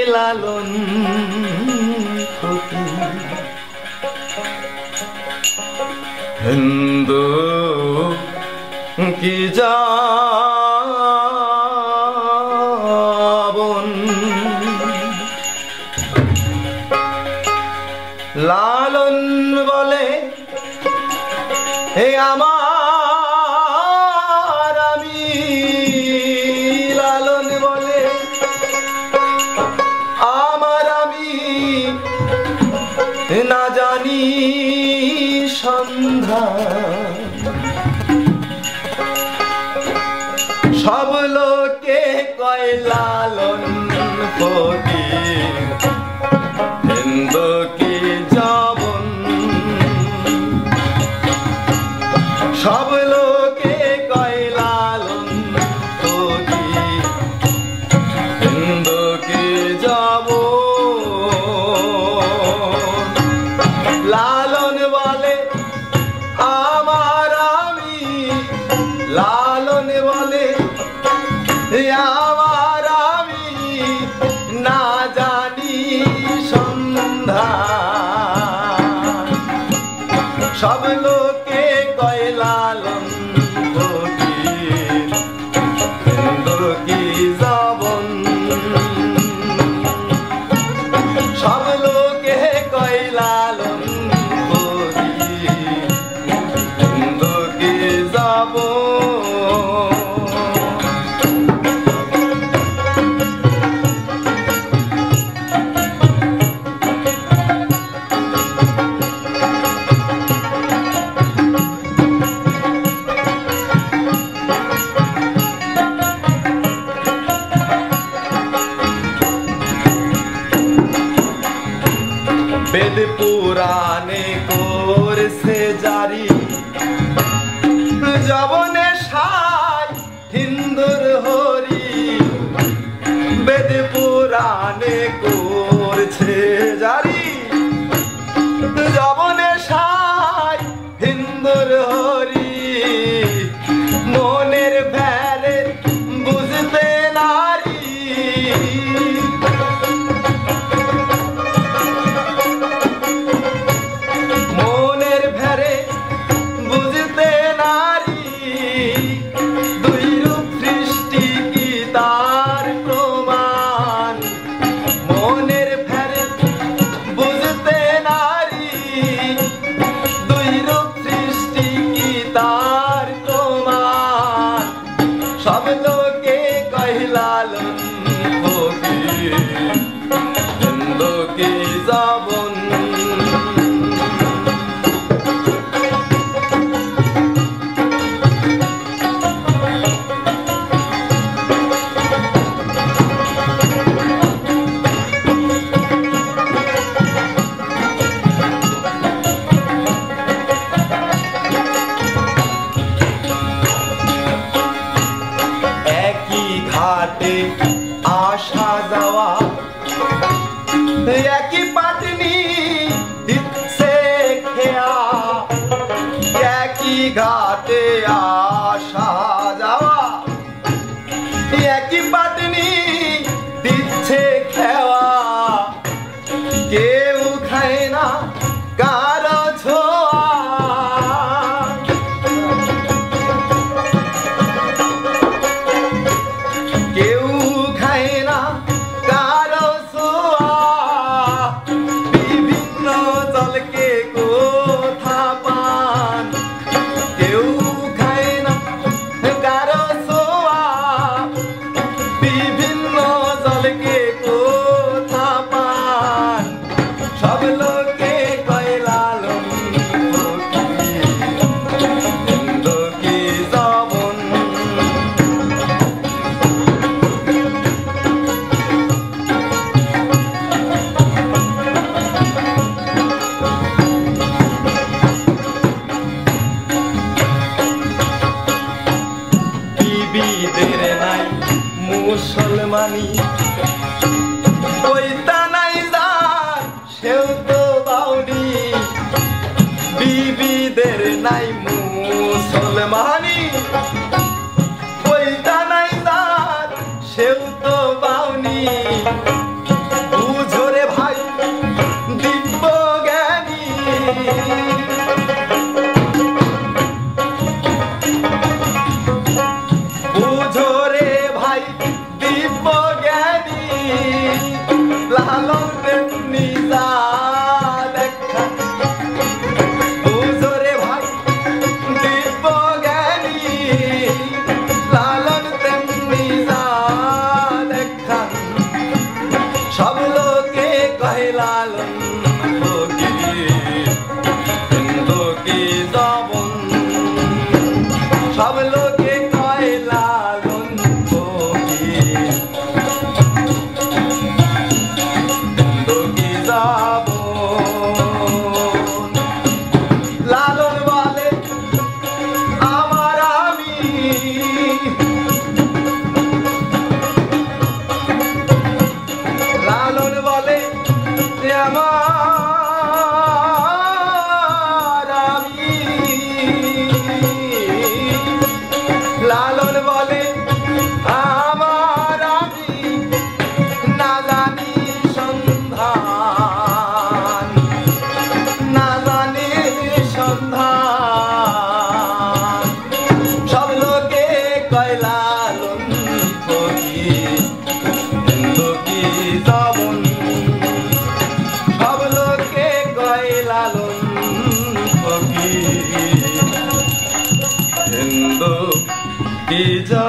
লালন হিন্দু কি যাবন লালন বলে হে আমার আমি লালন বলে আমার আমি না জানি সন্ধ্যা সব লোকে কয় লালন ফকির হিন্দু কি যাবন সব লোকে কয় লালন ফকির হিন্দু কি যাবন লালন বলে আমার আমি লালন বলে আমার আমি না জানি সন্ধ্যা সব লোকে কয় লালন ফকির হিন্দু কি যাবন সব লোকে কয় লালন ফকির হিন্দু কি যাবন বেদ পুরাণে করছে জারি যবনে সাই হিন্দুর হরি বেদ পুরাণে করছে জারি যবনে সাই হিন্দুর হরি মনের ভেলে বুঝতে নারী সব লোকে কয় লালন ফকির হিন্দু কি যাবন ঘাটে আসা যাওয়া একই পাটনি দিচ্ছে খেয়া একই ঘাটে আসা যাওয়া একই পাটনি দিচ্ছে খেয়া কেউ খায় না কারো ছোঁয়া কেউ খায় না কারো ছোঁয়া বিভিন্ন জলকে কোথা পান কেউ খায় না কারো ছোঁয়া বিভিন্ন জলকে কোথা পান সব লোকে কয় লালন ফকির হিন্দু কি যাবন বিবিদের নাই মুসলমানি ওইটা নাই যার সেও তো বাউরি বিবিদের নাই মুসলমানি ওইটা নাই যার সেও তো বাউনি লালন তেমনি যা দেখা হুজুরে ভাই দিব্য জ্ঞানী লালন তেমনি যা দেখা সব লোকে কহে লালন সব লোকে কয় লালন কি যাব লালন বলে আমার আমি লালন বলে আমার আমি লালন বলে আমার আমি না জানি সন্ধান না জানি সন্ধান সব লোকে কয় লালন কি যাবন সব লোকে কয় লালন কি যা